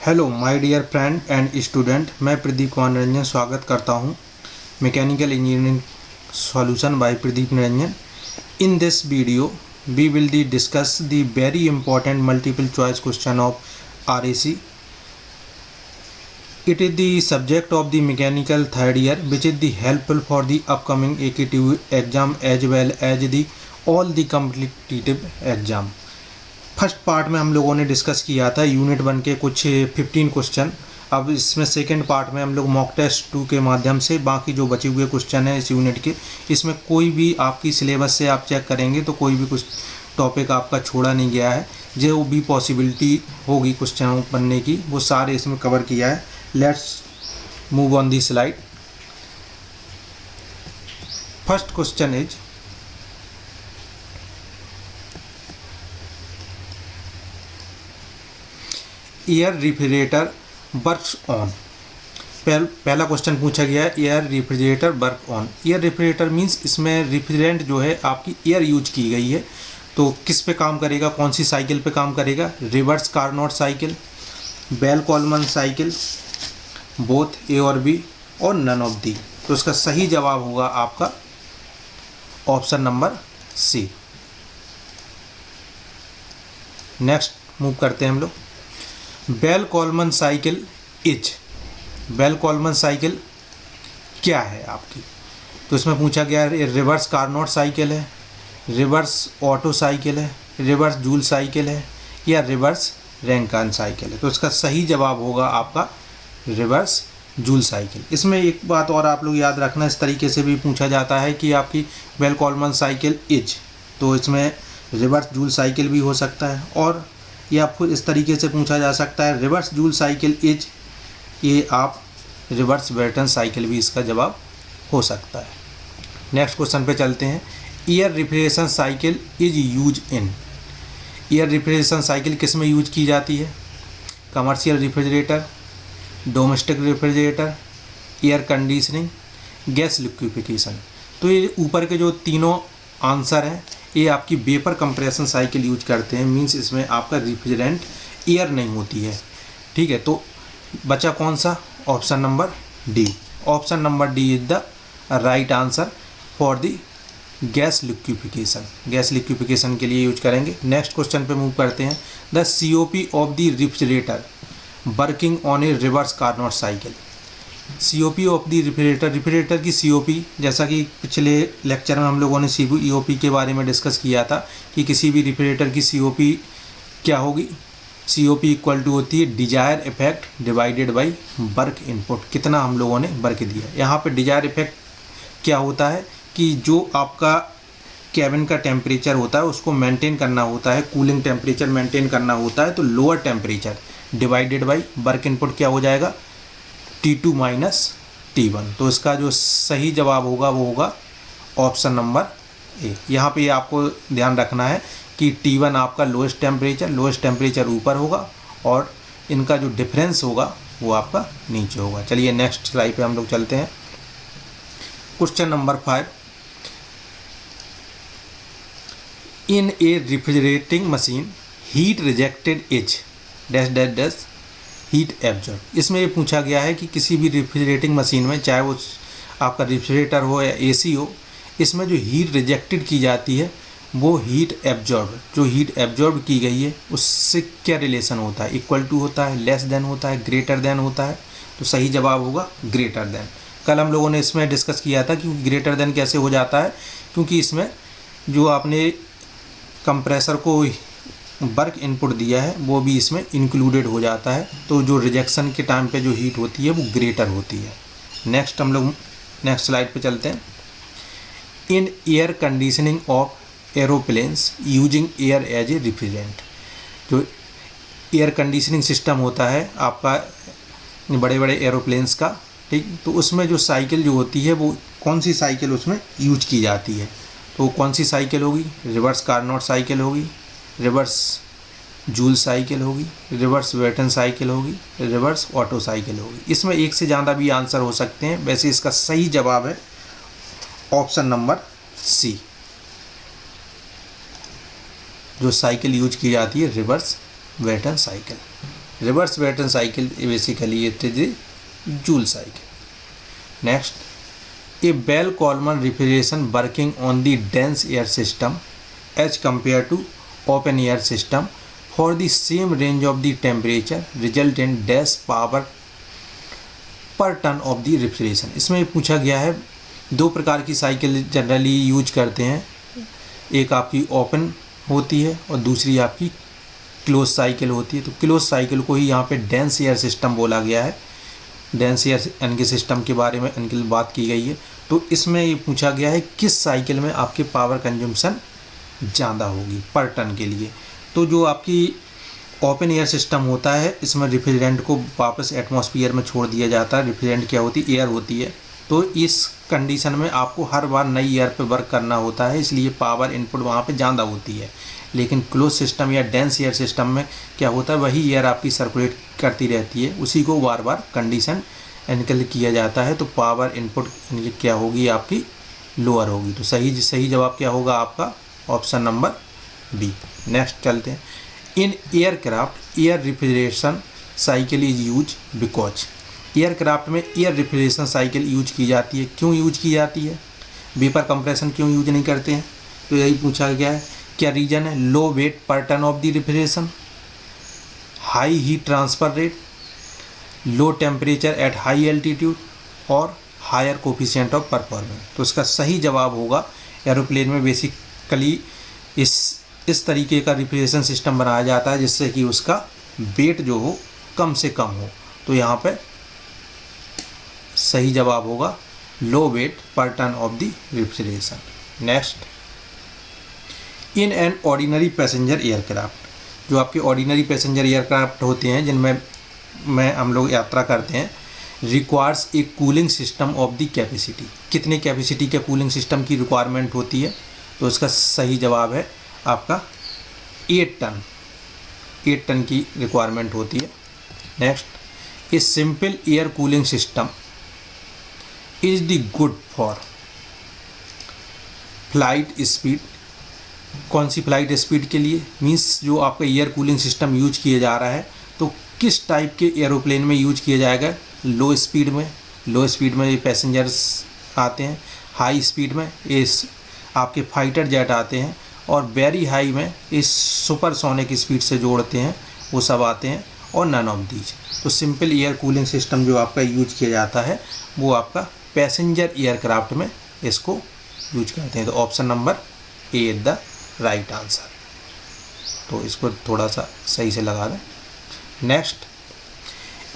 Hello my dear friend and student, मैं प्रदीप कुमार निरंजन स्वागत करता हूं mechanical engineering solution by Pradeep Niranjan. In this video we will discuss the very important multiple choice question of RAC. It is the subject of the mechanical third year, which is the helpful for the upcoming AKTU exam as well as the all the competitive exam. First part में हम लोगों ने discuss किया था unit 1 के कुछ 15 question. अब इसमें सेकंड पार्ट में हम लोग मॉक टेस्ट 2 के माध्यम से बाकी जो बचे हुए क्वेश्चन हैं इस यूनिट के, इसमें कोई भी आपकी सिलेबस से आप चेक करेंगे तो कोई भी कुछ टॉपिक आपका छोड़ा नहीं गया है। जो भी पॉसिबिलिटी होगी क्वेश्चन बनने की वो सारे इसमें कवर किया है। Let's move on the slide. First question is air refrigerator works on. पहला क्वेश्चन पूछा गया है air refrigerator work on. Air refrigerator means इसमें रेफ्रिजरेंट जो है आपकी एयर यूज की गई है, तो किस पे काम करेगा, कौन सी साइकिल पे काम करेगा? Reverse Carnot cycle, Bell Coleman cycle, both A और बी और नन ऑफ दी। तो इसका सही जवाब होगा आपका option number C. Next move करते हैं हम लोग। Bell Coleman cycle is, Bell Coleman cycle क्या है आपकी? तो इसमें पूछा गया है रिवर्स कार्नोट साइकिल है, रिवर्स ऑटो साइकिल है, रिवर्स जूल साइकिल है या रिवर्स रैंकान साइकिल है। तो इसका सही जवाब होगा आपका रिवर्स जूल साइकिल। इसमें एक बात और आप लोग याद रखना, इस तरीके से भी पूछा जाता है कि आपकी बेल कॉलमन साइकिल इज, तो इसमें रिवर्स जूल साइकिल भी हो सकता है, और या फिर इस तरीके से पूछा जा सकता है रिवर्स जूल साइकिल इज, ये आप रिवर्स ब्रेटन साइकिल भी इसका जवाब हो सकता है। नेक्स्ट क्वेश्चन पे चलते हैं। Air refrigeration cycle is use in. Air refrigeration cycle किस में यूज की जाती है? Commercial refrigerator, domestic refrigerator, air conditioning, gas liquefaction. तो ये ऊपर के जो तीनों आंसर हैं ये आपकी वेपर कंप्रेशन साइकिल यूज करते हैं, मींस इसमें आपका रेफ्रिजरेंट एयर नहीं होती है। ठीक है, तो बचा कौन सा? Option number D. Option number D is the right answer for the gas liquefaction. Gas liquefaction के लिए यूज करेंगे। नेक्स्ट क्वेश्चन पे मूव करते हैं। The COP of the refrigerator working on A reverse Carnot cycle. COP of the refrigerator की COP, जैसा कि पिछले लेक्चर में हम लोगों ने COP के बारे में डिस्कस किया था कि किसी भी रेफ्रिजरेटर की COP क्या होगी? COP इक्वल टू होती है desire effect divided by work input. कितना हम लोगों ने वर्क दिया। यहाँ पे डिजायर इफेक्ट क्या होता है कि जो आपका कैबिन का टेम्परेचर होता है उसको मेंटेन करना होता है, कूलिंग टेम्परेचर मेंटेन करना होता है, तो lower temperature divided by work input क्या हो जाएगा? T2 minus T1। तो इसका जो सही जवाब होगा वो होगा ऑप्शन नंबर ए। यहाँ पे आपको ध्यान रखना है कि T1 आपका लोएस्ट टेम्परेचर ऊपर होगा और इनका जो डिफरेंस होगा वो आपका नीचे होगा। चलिए नेक्स्ट स्लाइड पे हम लोग चलते हैं। Question number 5। In A refrigerating machine heat rejected is dash dash dash heat absorb. इसमें ये पूछा गया है कि किसी भी रेफ्रिजरेटिंग मशीन में, चाहे वो आपका रेफ्रिजरेटर हो या AC हो, इसमें जो हीट रिजेक्टेड की जाती है वो हीट एब्जॉर्ब, जो हीट एब्जॉर्ब की गई है उससे क्या रिलेशन होता है? इक्वल टू होता है, लेस देन होता है, ग्रेटर देन होता है? तो सही जवाब होगा ग्रेटर देन। कल हम लोगों ने इसमें डिस्कस किया था कि ग्रेटर देन कैसे हो जाता है, क्योंकि इसमें जो आपने कंप्रेसर को वर्क इनपुट दिया है वो भी इसमें इंक्लूडेड हो जाता है, तो जो रिजेक्शन के टाइम पे जो हीट होती है वो ग्रेटर होती है। नेक्स्ट हम लोग नेक्स्ट स्लाइड पे चलते हैं। In air conditioning of aeroplanes using air as a refrigerant. जो एयर कंडीशनिंग सिस्टम होता है आपका बड़े बड़े एरोप्लेन्स का, ठीक, तो उसमें जो साइकिल जो होती है वो कौन सी साइकिल उसमें यूज की जाती है? तो कौन सी साइकिल होगी? रिवर्स कार्नोट साइकिल होगी, रिवर्स जूल साइकिल होगी, रिवर्स ब्रेटन साइकिल होगी, रिवर्स ऑटो साइकिल होगी। इसमें एक से ज़्यादा भी आंसर हो सकते हैं, वैसे इसका सही जवाब है ऑप्शन नंबर सी। जो साइकिल यूज की जाती है reverse Brayton cycle. Reverse Brayton cycle basically it is a Joule cycle. Next, a Bell-Coleman refrigeration working on the dense air system as compared to open air system for the same range of the temperature result in dash power पर ton of the refrigeration. इसमें पूछा गया है दो प्रकार की cycle generally use करते हैं, एक आपकी ओपन होती है और दूसरी आपकी क्लोज साइकिल होती है। तो क्लोज साइकिल को ही यहाँ पे डेंस एयर सिस्टम बोला गया है, डेंस एयर इनके सिस्टम के बारे में इनकी बात की गई है। तो इसमें ये पूछा गया है किस साइकिल में आपके पावर कंजम्पशन ज़्यादा होगी पर टन के लिए। तो जो आपकी ओपन एयर सिस्टम होता है इसमें रेफ्रिजरेंट को वापस एटमॉस्फेयर में छोड़ दिया जाता है। रेफ्रिजरेंट क्या होती है, एयर होती है। तो इस कंडीशन में आपको हर बार नई एयर पे वर्क करना होता है, इसलिए पावर इनपुट वहाँ पे ज़्यादा होती है। लेकिन क्लोज सिस्टम या डेंस एयर सिस्टम में क्या होता है, वही एयर आपकी सर्कुलेट करती रहती है, उसी को बार बार कंडीशन इनकल किया जाता है। तो पावर इनपुट क्या होगी आपकी लोअर होगी। तो सही जवाब क्या होगा आपका ऑप्शन नंबर बी। नेक्स्ट चलते हैं। In aircraft air refrigeration cycle is use because, aircraft में एयर रेफ्रिजरेशन साइकिल यूज की जाती है। क्यों यूज की जाती है, वेपर कंप्रेशन क्यों यूज नहीं करते हैं, तो यही पूछा गया है। क्या रीजन है, low weight per ton of the refrigeration, high heat transfer rate, low temperature at high altitude और हायर कोफिशिएंट ऑफ परफॉर्मेंस। तो इसका सही जवाब होगा एरोप्लेन में बेसिकली इस तरीके का रेफ्रिजरेशन सिस्टम बनाया जाता है जिससे कि उसका वेट जो हो कम से कम हो। तो यहाँ पे सही जवाब होगा low weight per ton of the refrigeration. Next, in an ordinary passenger aircraft, जो आपके ऑर्डिनरी पैसेंजर एयरक्राफ्ट होते हैं जिनमें हम लोग यात्रा करते हैं, requires a cooling system of the capacity. कितने कैपेसिटी के कूलिंग सिस्टम की रिक्वायरमेंट होती है, तो इसका सही जवाब है आपका 8 टन की रिक्वायरमेंट होती है। Next, a simple air cooling system is the good for flight speed. कौन सी फ्लाइट स्पीड के लिए, मीन्स जो आपका एयर कूलिंग सिस्टम यूज किया जा रहा है तो किस टाइप के एरोप्लेन में यूज किया जाएगा। लो स्पीड में ये पैसेंजर्स आते हैं, हाई स्पीड में इस आपके फाइटर जेट आते हैं और वेरी हाई में इस सुपरसोनिक स्पीड से जोड़ते हैं, वो सब आते हैं और नन ऑफ दीज। तो सिंपल एयर कूलिंग सिस्टम जो आपका यूज किया जाता है वो आपका पैसेंजर एयरक्राफ्ट में इसको यूज करते हैं। तो option number A is the right answer. तो इसको थोड़ा सा सही से लगा दें। Next,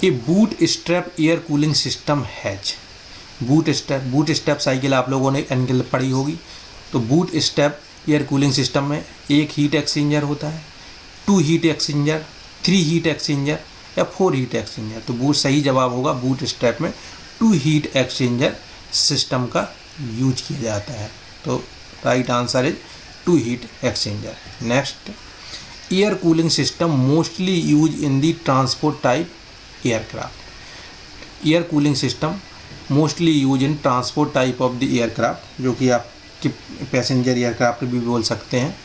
A boot strap air cooling system has. Boot strap cycle आप लोगों ने इनके पढ़ी होगी। तो boot strap air cooling system में एक हीट एक्सचेंजर होता है, 2 हीट एक्सचेंजर, 3 हीट एक्सचेंजर या 4 हीट एक्सचेंजर। तो सही जवाब होगा बूट स्ट्रैप में 2 हीट एक्सचेंजर सिस्टम का यूज किया जाता है। तो right answer is 2 heat exchanger. Next, air cooling system mostly use in the transport type aircraft. Air cooling system mostly use in transport type of the aircraft, जो कि आप कि passenger aircraft भी बोल सकते हैं।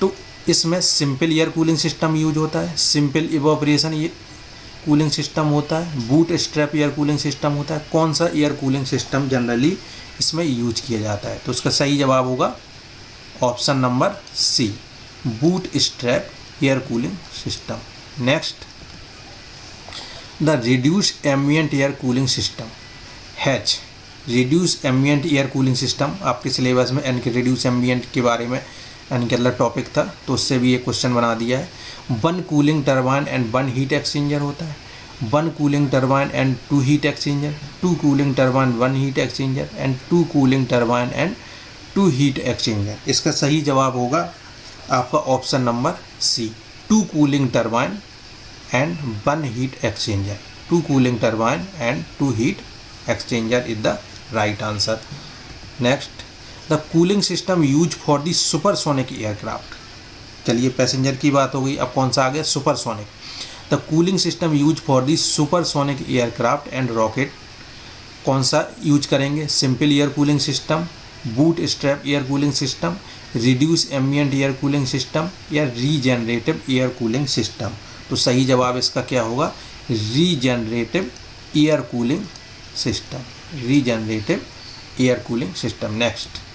तो इसमें simple air cooling system use होता है, सिंपल इवोपरेशन ये कूलिंग सिस्टम होता है, bootstrap air cooling system होता है। कौन सा एयर कूलिंग सिस्टम जनरली इसमें यूज किया जाता है, तो उसका सही जवाब होगा option number C, bootstrap air cooling system. Next, the reduced ambient air cooling system has. Reduce ambient air cooling system आपके सिलेबस में इनके रिड्यूस एम्बिएंट के बारे में इनके अंदर टॉपिक था, तो उससे भी एक क्वेश्चन बना दिया है। 1 cooling turbine and 1 heat exchanger होता है, 1 cooling turbine and 2 heat exchanger, 2 cooling turbine 1 heat exchanger and 2 cooling turbine and 2 heat exchanger. इसका सही जवाब होगा आपका option number C, 2 cooling turbine and 1 heat exchanger. 2 cooling turbine and 2 heat exchanger is the right answer. Next, the cooling system use for the supersonic aircraft. चलिए passenger की बात हो गई, अब कौन सा आ गया, supersonic. The cooling system use for the supersonic aircraft and rocket. कौन सा यूज करेंगे, simple air cooling system, boot strap air cooling system, reduce ambient air cooling system या रीजेनरेटिव एयर कूलिंग सिस्टम। तो सही जवाब इसका क्या होगा, regenerative air cooling system, regenerative air cooling system. Next,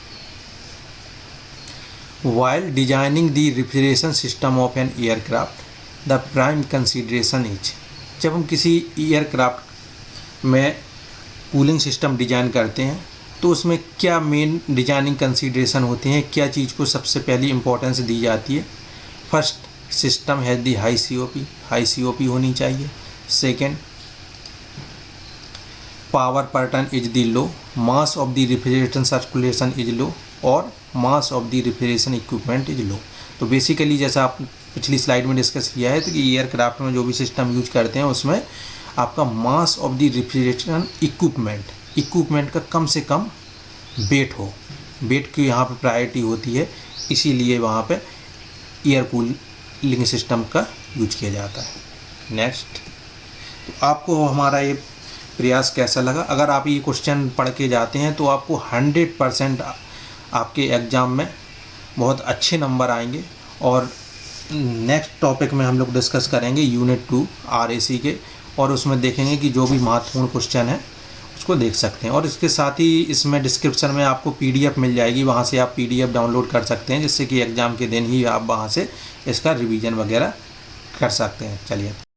while designing the refrigeration system of an aircraft the prime consideration is, जब हम किसी एयरक्राफ्ट में कूलिंग सिस्टम डिजाइन करते हैं तो उसमें क्या मेन डिजाइनिंग कंसीडरेशन होते हैं, क्या चीज़ को सबसे पहली इंपॉर्टेंस दी जाती है। First, system has the high COP, high COP होनी चाहिए। Second, power per ton is the low, mass of the refrigeration circulation is low और mass of the refrigeration equipment is low. तो बेसिकली जैसा आप पिछली स्लाइड में discuss किया है, तो कि एयरक्राफ्ट में जो भी सिस्टम यूज करते हैं उसमें आपका मास ऑफ द रेफ्रिजरेशन इक्विपमेंट का कम से कम वेट हो, वेट की यहाँ पे प्रायोरिटी होती है, इसीलिए वहाँ पे एयर कूलिंग सिस्टम का यूज किया जाता है। नेक्स्ट, तो आपको हमारा ये प्रयास कैसा लगा? अगर आप ये क्वेश्चन पढ़ के जाते हैं तो आपको 100% आपके एग्ज़ाम में बहुत अच्छे नंबर आएंगे। और नेक्स्ट टॉपिक में हम लोग डिस्कस करेंगे यूनिट 2 RAC के, और उसमें देखेंगे कि जो भी महत्वपूर्ण क्वेश्चन है उसको देख सकते हैं। और इसके साथ ही इसमें डिस्क्रिप्शन में आपको PDF मिल जाएगी, वहाँ से आप PDF डाउनलोड कर सकते हैं, जिससे कि एग्ज़ाम के दिन ही आप वहाँ से इसका रिवीजन वगैरह कर सकते हैं। चलिए।